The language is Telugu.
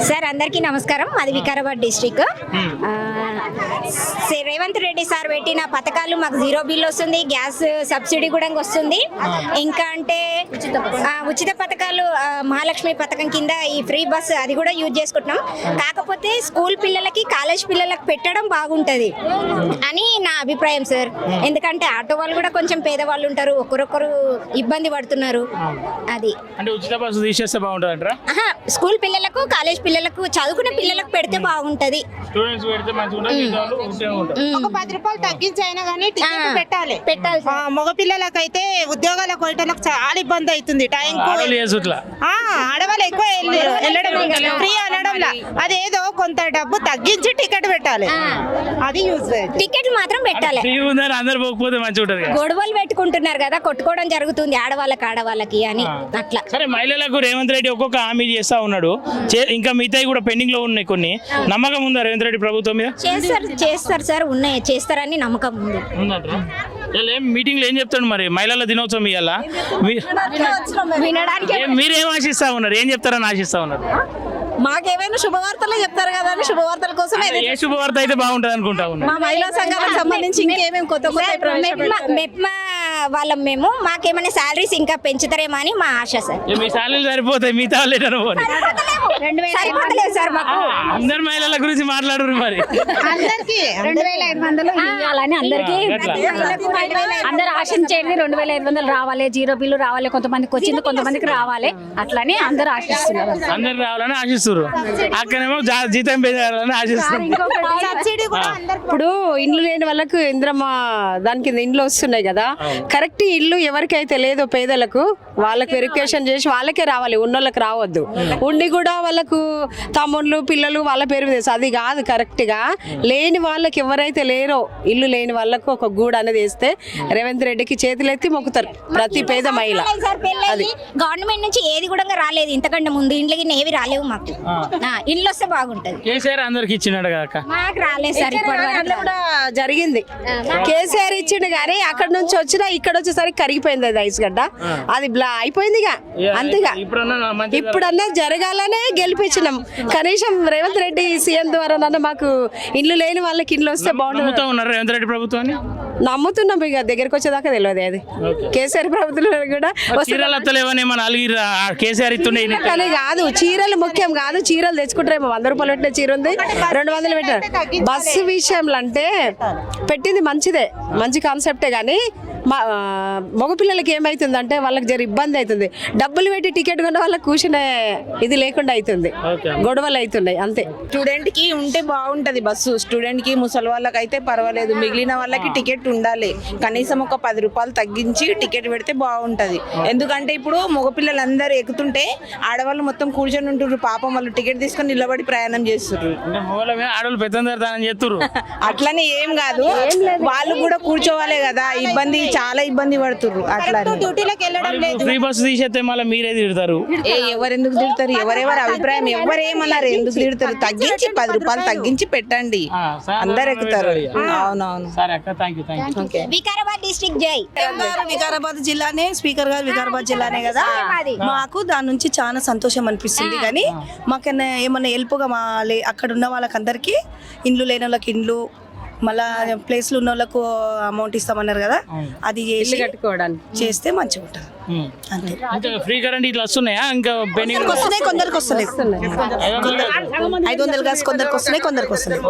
సార్ అందరికీ నమస్కారం. మాది వికారాబాద్ డిస్ట్రిక్ట్. రేవంత్ రెడ్డి సార్ పెట్టిన పథకాలు మాకు 0 బిల్ వస్తుంది, గ్యాస్ సబ్సిడీ కూడా వస్తుంది. ఇంకా అంటే ఉచిత పథకాలు, మహాలక్ష్మి పథకం కింద ఈ ఫ్రీ బస్ అది కూడా యూజ్ చేసుకుంటున్నాం. కాకపోతే స్కూల్ పిల్లలకి, కాలేజ్ పిల్లలకి పెట్టడం బాగుంటది అని నా అభిప్రాయం సార్. ఎందుకంటే ఆటో వాళ్ళు కూడా కొంచెం పేదవాళ్ళు ఉంటారు, ఒకరొకరు ఇబ్బంది పడుతున్నారు. అది అంటే ఉచిత బస్సు తీసేస్తే బాగుంటుందంటారా? స్కూల్ పిల్లలకు, కాలేజ్ పిల్లలకు, చదువుకునే పిల్లలకు పెడితే బాగుంటది. స్టూడెంట్స్ పెడితే మంచిగా ఉంటుంది, మిగతా వాళ్ళు ఉంటే ఉంటారు. ఒక 10 రూపాయలు తగ్గించి అయినా కానీ పెట్టాలి. సార్. మగ పిల్లలకైతే ఉద్యోగాలకు పోయటానికి చాలా ఇబ్బంది అవుతుంది. టైం ఆడవాళ్ళు చేసుట్లా. ఆడవాళ్ళు ఎక్కువ వెళ్ళడం ఫ్రీ అనడంలా, అదేదో కొంత డబ్బు తగ్గించి టికెట్ పెట్టాలి. అది యూజ్ టికెట్ మాత్రం పెట్టాలి. ఫ్రీ ఉందని అందరు పోకపోతే మంచిగా ఉంటుంది కదా. గొడవలు పెట్టుకుంటున్నారు కదా, కొట్టుకోవడం జరుగుతుంది ఆడవాళ్ళకి అని అట్లా. సరే, మహిళలకు రేవంత్ రెడ్డి ఒక్కొక్క హామీ చేస్తా ఉన్నాడు. ఇంకా మిగతాయి కూడా పెండింగ్ లో ఉన్నాయి కొన్ని. నమ్మకం ఉందా రేవంత్ రెడ్డి ప్రభుత్వం మీద? చేస్తారు సార్, ఉన్నాయి, చేస్తారని నమ్మకం ఉంది. మీటింగ్ లో ఏం చెప్తాడు మరి? మహిళల దినోత్సవం ఇవ్వాలా? వినడానికి మీరేం ఆశిస్తా ఉన్నారు? ఏం చెప్తారని ఆశిస్తా ఉన్నారు? మాకేమైనా శుభవార్తలే చెప్తారు కదా అని శుభవార్తల కోసమే ఏ శుభవార్త అయితే బాగుంటుంది అనుకుంటా ఉన్నా. మా మహిళా సంఘాలకు సంబంధించి ఇంకేమేమి కొత్త మెప్మా వాళ్ళం మేము, మాకేమైనా సాలరీస్ ఇంకా పెంచుతారేమో అని మా ఆశ సార్. మీ శాలరీ సరిపోతాయి, మిగతా వాళ్ళు ఎటనో పోనీ. సరిపోతలేదు సార్ మాకు. అందరు మహిళల గురించి మాట్లాడరు మరి. అందరికి 2500 ఇవ్వాలని అందరికి అందరు ఆశించేది 2500 రావాలి, 0 బిల్లు రావాలి. కొంతమందికి వచ్చింది, కొంతమందికి రావాలి. అట్లని అందరు ఆశిస్తున్నారు. అందరు రావాలని ఆశిస్తారు. అక్కడేమో జీతం పెంచాలని ఆశిస్తారు. సబ్సిడీ కూడా ఇప్పుడు ఇండ్లు లేని వాళ్ళకు ఇంద్రమ్మ దాని కింద ఇండ్లు వస్తున్నాయి కదా, కరెక్ట్ ఇల్లు ఎవరికైతే లేదో పేదలకు వాళ్ళకి వెరిఫికేషన్ చేసి వాళ్ళకే రావాలి, ఉన్నోళ్ళకి రావద్దు. ఉండి కూడా వాళ్ళకు తమ్ముళ్ళు, పిల్లలు వాళ్ళ పేరు మీద అది కాదు. కరెక్ట్ గా లేని వాళ్ళకి ఎవరైతే లేరో, ఇల్లు లేని వాళ్ళకు ఒక గూడు అనేది వేస్తే రేవంత్ రెడ్డికి చేతులెత్తి మొక్కుతారు ప్రతి పేద మహిళ. అది గవర్నమెంట్ నుంచి ఏది కూడా రాలేదు ఇంతకంటే ముందు. ఇండ్లకి ఏవి రాలేవు మాకు. ఇండ్లు వస్తే బాగుంటది. కేసీఆర్ అందరికి ఇచ్చినాడు కదా. మాకు రాలేదు సార్ ఇప్పటి వరకు. కూడా జరిగింది. కేసీఆర్ ఇచ్చిండు కానీ అక్కడ నుంచి వచ్చినా ఇక్కడ వచ్చేసరికి కరిగిపోయింది అది ఐస్ గడ్డ. అది అయిపోయింది ఇక అంతేగా. ఇప్పుడన్నా జరగాలనే గెలిపించినాం. కనీసం రేవంత్ రెడ్డి సీఎం ద్వారా మాకు ఇల్లు లేని వాళ్ళకి ఇల్లు వస్తే బాగుంటుంది. ఉన్నారు రేవంత్ రెడ్డి ప్రభుత్వాన్ని నమ్ముతున్నాం. ఇక దగ్గరకు వచ్చేదాకా తెలియదు అది. కేసీఆర్ ప్రభుత్వం కూడా కేసీఆర్ ఇస్తుండే కానీ కాదు, చీరలు ముఖ్యం కాదు. చీరలు తెచ్చుకుంటారేమో 100 రూపాయలు పెట్టిన చీర ఉంది, 200 పెట్టారు. బస్సు విషయంలో అంటే పెట్టింది మంచిదే, మంచి కాన్సెప్టే. కానీ మగపిల్లలకి ఏమైతుందంటే వాళ్ళకి జర ఇబ్బంది అవుతుంది. డబ్బులు పెట్టి టికెట్ కొన్న వాళ్ళకి కూర్చునే ఇది లేకుండా అవుతుంది, గొడవలు అవుతున్నాయి అంతే. స్టూడెంట్ కి ఉంటే బాగుంటది బస్సు. స్టూడెంట్ కి, ముసలి వాళ్ళకి అయితే పర్వాలేదు. మిగిలిన వాళ్ళకి టికెట్ ఉండాలి. కనీసం ఒక 10 రూపాయలు తగ్గించి టికెట్ పెడితే బాగుంటది. ఎందుకంటే ఇప్పుడు మగపిల్లలందరూ ఎక్కుతుంటే ఆడవాళ్ళు మొత్తం కూర్చొని ఉంటున్నారు. పాపం వాళ్ళు టికెట్ తీసుకొని నిలబడి ప్రయాణం చేస్తున్నారు. ఆడవాళ్ళు పెద్ద చేస్తున్నారు. అట్లని ఏం కాదు, వాళ్ళు కూడా కూర్చోవాలే కదా. ఇబ్బంది, చాలా ఇబ్బంది పడుతున్నారు. అట్లా డ్యూటీలకు వెళ్ళడం లేదు. ఫ్రీ బస్సు తీసేస్తే మళ్ళీ మీరే తిడతారు. ఎవరెందుకు తిడతారు? ఎవరెవరి అభిప్రాయం, ఎవరేమన్నారు, ఎందుకు తిడతారు? తగ్గించి 10 రూపాయలు తగ్గించి పెట్టండి, అందరు ఎక్కుతారు. అవునవును. వికారాబాద్ డిస్ట్రిక్ట్ జై. వికారాబాద్ జిల్లానే, స్పీకర్ గారు వికారాబాద్ జిల్లానే కదా. మాకు దాని నుంచి చాలా సంతోషం అనిపిస్తుంది. కానీ మాకన్నా ఏమన్నా హెల్ప్గా అక్కడ ఉన్న వాళ్ళకందరికీ ఇండ్లు లేని వాళ్ళకి ఇండ్లు, మళ్ళా ప్లేస్లు ఉన్న వాళ్ళకు అమౌంట్ ఇస్తామన్నారు కదా, అది చేసి కట్టుకోవడానికి చేస్తే మంచిగా ఉంటుంది అంతే. ఫ్రీ కరెంట్ ఇట్లా వస్తున్నాయా? ఇంకా వస్తున్నాయి, కొందరికి వస్తున్నాయి. 500 కాసు కొందరికి వస్తున్నాయి, కొందరికి వస్తున్నాయి.